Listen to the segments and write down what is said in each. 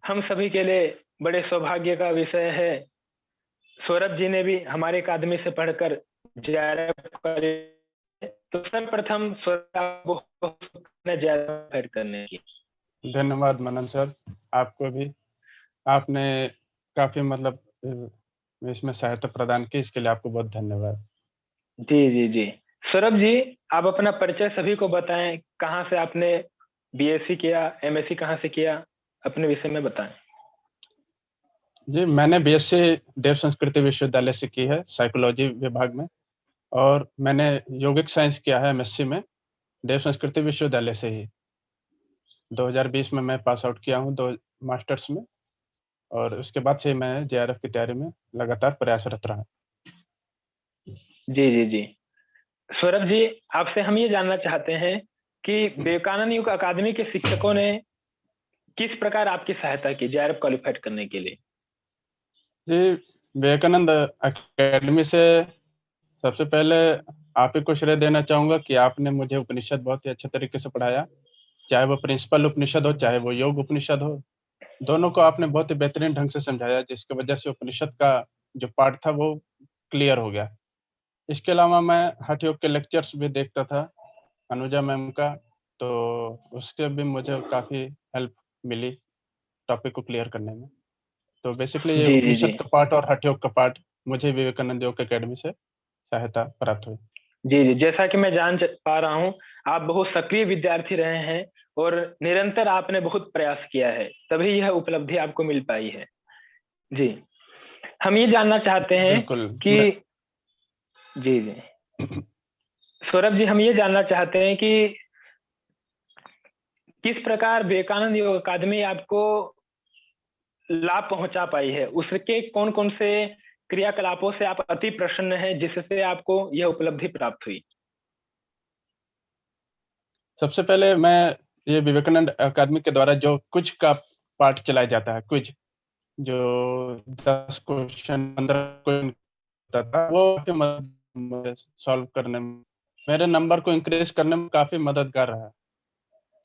हम सभी के लिए बड़े सौभाग्य का विषय है। सौरभ जी ने भी हमारे अकादमी से पढ़कर जेआरएफ करे। तो सर्वप्रथम सौरभ को जेआरएफ करने की धन्यवाद मनन सर, आपको भी। आपने काफी मतलब इसमें सहायता प्रदान की, इसके लिए आपको बहुत धन्यवाद। जी जी जी। सौरभ जी, आप अपना परिचय सभी को बताएं। कहाँ से आपने बीएससी किया, एमएससी कहाँ से किया, अपने विषय में बताएं। जी, मैंने बीएससी देव संस्कृति विश्वविद्यालय से की है, साइकोलॉजी विभाग में। और मैंने यौगिक साइंस किया है एमएससी में, देव संस्कृति विश्वविद्यालय से ही। 2020 में मैं पास आउट किया हूँ, 2 मास्टर्स में। और उसके बाद से मैं जेआरएफ की तैयारी में लगातार प्रयासरत रहा। जी जी जी। सौरभ जी, आपसे हम ये जानना चाहते हैं कि विवेकानंद युग अकादमी के शिक्षकों ने किस प्रकार आपकी सहायता की जेआरएफ क्वालिफाइड करने के लिए। जी, विवेकानंद अकेडमी से सबसे पहले आप ही को श्रेय देना चाहूँगा कि आपने मुझे उपनिषद बहुत ही अच्छे तरीके से पढ़ाया। चाहे वो प्रिंसिपल उपनिषद हो, चाहे वो योग उपनिषद हो, दोनों को आपने बहुत ही बेहतरीन ढंग से समझाया, जिसकी वजह से उपनिषद का जो पार्ट था वो क्लियर हो गया। इसके अलावा मैं हठ योग के लेक्चर्स भी देखता था, अनुजा मैम का, तो उसके भी मुझे काफ़ी हेल्प मिली टॉपिक को क्लियर करने में। तो बेसिकली ये जी जी जी। उपनिषद का पार्ट और हठ योग का पार्ट मुझे विवेकानंद योग अकेडमी से सहायता प्राप्त हुई। जी जी, जैसा कि मैं जान पा रहा हूँ, आप बहुत सक्रिय विद्यार्थी रहे हैं और निरंतर आपने बहुत प्रयास किया है, तभी यह उपलब्धि आपको मिल पाई है। जी, हम ये जानना चाहते हैं बिल्कुल। कि जी जी सौरभ जी, हम ये जानना चाहते हैं कि किस प्रकार विवेकानंद योग अकादमी आपको लाभ पहुंचा पाई है, उसके कौन कौन से क्रियाकलापों से आप अति प्रसन्न हैं जिससे आपको यह उपलब्धि प्राप्त हुई। सबसे पहले मैं ये विवेकानंद अकादमी के द्वारा जो क्विज का पार्ट चलाया जाता है, क्विज जो 10 क्वेश्चन 15 क्वेश्चन होता था, वो काफी मदद सॉल्व करने में, मेरे नंबर को इंक्रीज करने में काफी मददगार रहा।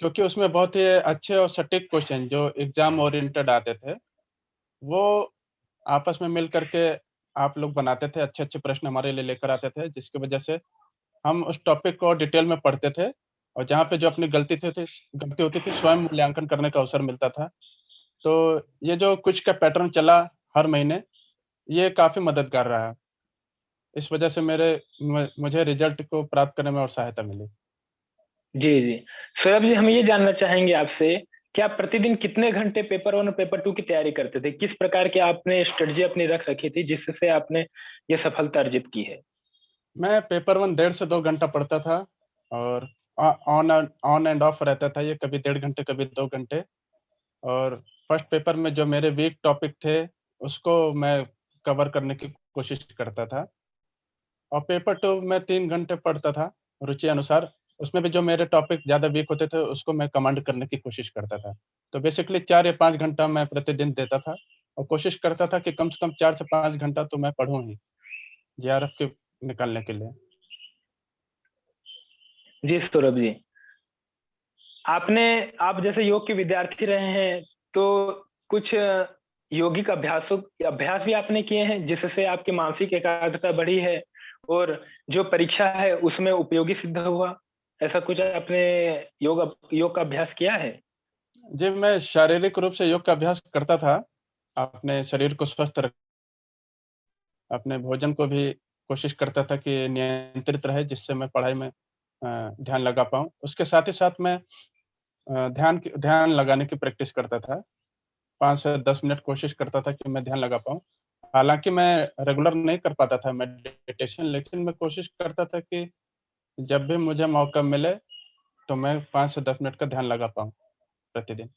क्योंकि उसमें बहुत ही अच्छे और सटीक क्वेश्चन जो एग्जाम ओरिएंटेड आते थे, वो आपस में मिल करके आप लोग बनाते थे, अच्छे अच्छे प्रश्न हमारे लिए लेकर आते थे, जिसकी वजह से हम उस टॉपिक को डिटेल में पढ़ते थे। और जहाँ पे जो अपनी गलती होती थी, स्वयं मूल्यांकन करने का अवसर मिलता था। तो ये जो कुछ का पैटर्न चला हर महीने, ये काफ़ी मददगार रहा। इस वजह से मुझे रिजल्ट को प्राप्त करने में और सहायता मिली। जी जी। सौरभ जी, हम ये जानना चाहेंगे आपसे कि आप प्रतिदिन कितने घंटे पेपर 1 और पेपर 2 की तैयारी करते थे, किस प्रकार की आपने स्ट्रेटजी अपनी रख रखी थी जिससे आपने ये सफलता अर्जित की है। मैं पेपर 1 डेढ़ से 2 घंटा पढ़ता था। और ऑन एंड ऑफ रहता था ये, कभी 1.5 घंटे, कभी 2 घंटे। और फर्स्ट पेपर में जो मेरे वीक टॉपिक थे, उसको मैं कवर करने की कोशिश करता था। और पेपर 2 में 3 घंटे पढ़ता था, रुचि अनुसार। उसमें भी जो मेरे टॉपिक ज़्यादा वीक होते थे, उसको मैं कमांड करने की कोशिश करता था। तो बेसिकली 4 या 5 घंटा मैं प्रतिदिन देता था और कोशिश करता था कि कम से कम 4 से 5 घंटा तो मैं पढूँ ही, जेआरएफ के निकालने के लिए। जी सौरभ जी, आप जैसे योग के विद्यार्थी रहे हैं, तो कुछ यौगिक अभ्यास भी आपने किए हैं जिससे आपकी मानसिक एकाग्रता बढ़ी है और जो परीक्षा है उसमें उपयोगी सिद्ध हुआ। ऐसा कुछ आपने योग का अभ्यास किया है। जी, मैं शारीरिक रूप से योग का अभ्यास करता था, अपने शरीर को स्वस्थ रख अपने भोजन को भी कोशिश करता था कि नियंत्रित रहे, जिससे मैं पढ़ाई में ध्यान लगा पाऊँ। उसके साथ ही साथ मैं ध्यान लगाने की प्रैक्टिस करता था। 5 से 10 मिनट कोशिश करता था कि मैं ध्यान लगा पाऊँ। हालाँकि मैं रेगुलर नहीं कर पाता था मेडिटेशन, लेकिन मैं कोशिश करता था कि जब भी मुझे मौका मिले, तो मैं 5 से 10 मिनट का ध्यान लगा पाऊँ प्रतिदिन।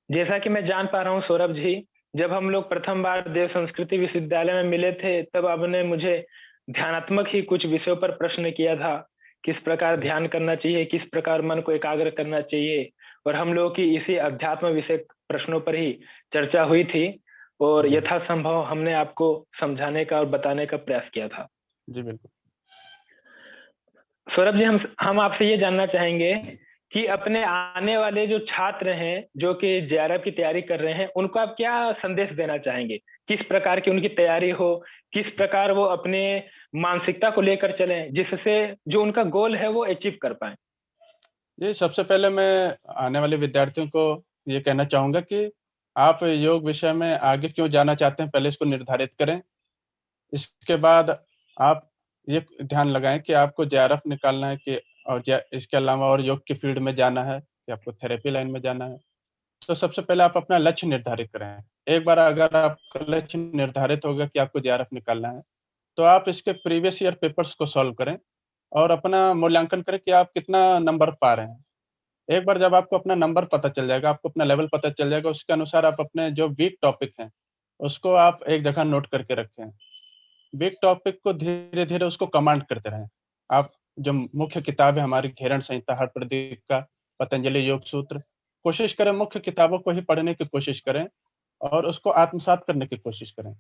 जैसा कि मैं जान पा रहा हूँ सौरभ जी, जब हम लोग प्रथम बार देव संस्कृति विश्वविद्यालय में मिले थे, तब आपने मुझे ध्यानात्मक ही कुछ विषयों पर प्रश्न किया था। किस प्रकार जी, ध्यान करना चाहिए, किस प्रकार मन को एकाग्र करना चाहिए, और हम लोगों की इसी अध्यात्म विषय प्रश्नों पर ही चर्चा हुई थी और जी, यथासंभव हमने आपको समझाने का और बताने का प्रयास किया था। जी, बिल्कुल। सौरभ जी, हम आपसे ये जानना चाहेंगे कि अपने आने वाले जो छात्र हैं जो कि जेआरएफ की तैयारी कर रहे हैं, उनको आप क्या संदेश देना चाहेंगे? किस प्रकार की उनकी तैयारी हो, किस प्रकार वो अपने मानसिकता को लेकर चलें, जिससे जो उनका गोल है वो अचीव कर पाए? जी, सबसे पहले मैं आने वाले विद्यार्थियों को ये कहना चाहूँगा कि आप योग विषय में आगे क्यों जाना चाहते हैं, पहले इसको निर्धारित करें। इसके बाद आप ये ध्यान लगाएँ कि आपको जेआरएफ निकालना है कि और जे इसके अलावा और योग की फ़ील्ड में जाना है कि आपको थेरेपी लाइन में जाना है। तो सबसे पहले आप अपना लक्ष्य निर्धारित करें। एक बार अगर आपका लक्ष्य निर्धारित हो गया कि आपको जेआरएफ निकालना है, तो आप इसके प्रीवियस ईयर पेपर्स को सॉल्व करें और अपना मूल्यांकन करें कि आप कितना नंबर पा रहे हैं। एक बार जब आपको अपना नंबर पता चल जाएगा, आपको अपना लेवल पता चल जाएगा, उसके अनुसार आप अपने जो वीक टॉपिक हैं, उसको आप एक जगह नोट करके रखें। वीक टॉपिक को धीरे-धीरे उसको कमांड करते रहें। आप जो मुख्य किताब है हमारी घेरण संहिता, हरप्रदीप का, पतंजलि योग सूत्र, कोशिश करें मुख्य किताबों को ही पढ़ने की कोशिश करें और उसको आत्मसात करने की कोशिश करें।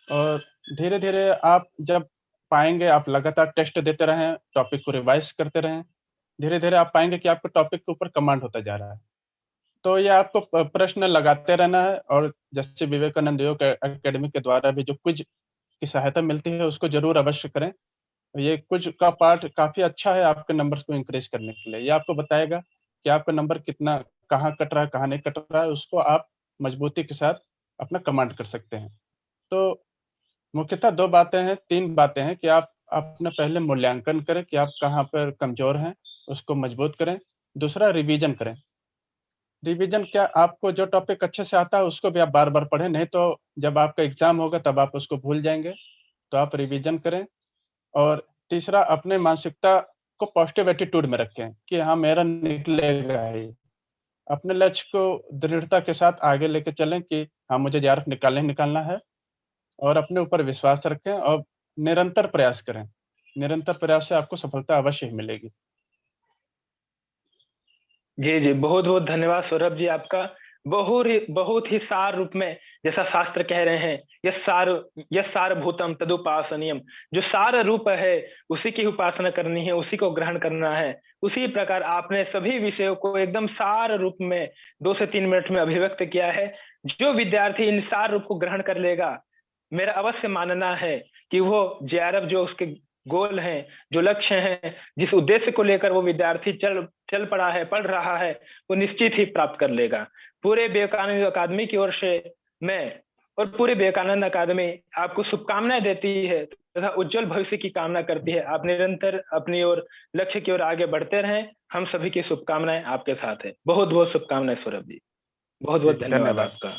और धीरे-धीरे आप जब पाएँगे, आप लगातार टेस्ट देते रहें, टॉपिक को रिवाइज़ करते रहें, धीरे-धीरे आप पाएँगे कि आपको टॉपिक के ऊपर कमांड होता जा रहा है। तो ये आपको प्रश्न लगाते रहना है और जैसे विवेकानंद योग अकेडमी के द्वारा भी जो क्विज़ की सहायता मिलती है, उसको ज़रूर अवश्य करें। ये क्विज़ का पार्ट काफ़ी अच्छा है आपके नंबर्स को इंक्रीज़ करने के लिए। ये आपको बताएगा कि आपका नंबर कितना कहाँ कट रहा है, कहाँ नहीं कट रहा है, उसको आप मज़बूती के साथ अपना कमांड कर सकते हैं। तो मुख्यतः 2 बातें हैं, 3 बातें हैं कि आप अपना पहले मूल्यांकन करें कि आप कहाँ पर कमज़ोर हैं, उसको मज़बूत करें। दूसरा रिवीज़न करें। रिवीज़न क्या आपको जो टॉपिक अच्छे से आता है उसको भी आप बार-बार पढ़ें, नहीं तो जब आपका एग्ज़ाम होगा तब आप उसको भूल जाएँगे। तो आप रिवीज़न करें और तीसरा अपने मानसिकता को पॉज़िटिव एटीट्यूड में रखें कि हाँ, मेरा निकलेगा ही। अपने लक्ष्य को दृढ़ता के साथ आगे लेके चलें कि हाँ, मुझे जेआरएफ निकालना ही निकालना है और अपने ऊपर विश्वास रखें और निरंतर प्रयास करें। निरंतर प्रयास से आपको सफलता अवश्य ही मिलेगी। जी, जी। बहुत-बहुत धन्यवाद सौरभ जी आपका। बहुत ही सार रूप में जैसा शास्त्र कह रहे हैं, यस सारभूतम तदुपासनीयम। जो सार रूप है, उसी की उपासना करनी है, उसी को ग्रहण करना है। उसी प्रकार आपने सभी विषयों को एकदम सार रूप में 2 से 3 मिनट में अभिव्यक्त किया है। जो विद्यार्थी इन सार रूप को ग्रहण कर लेगा, मेरा अवश्य मानना है कि वो जेआरएफ जो उसके गोल हैं, जो लक्ष्य हैं, जिस उद्देश्य को लेकर वो विद्यार्थी चल चल पड़ा है, पढ़ रहा है, वो निश्चित ही प्राप्त कर लेगा। पूरे विवेकानंद अकादमी की ओर से मैं और पूरी विवेकानंद अकादमी आपको शुभकामनाएँ देती है तथा उज्जवल भविष्य की कामना करती है। आप निरंतर अपनी ओर लक्ष्य की ओर आगे बढ़ते रहें। हम सभी की शुभकामनाएँ आपके साथ है। बहुत-बहुत शुभकामनाएँ सौरभ जी। जी, बहुत-बहुत धन्यवाद धन्यवाद। आपका।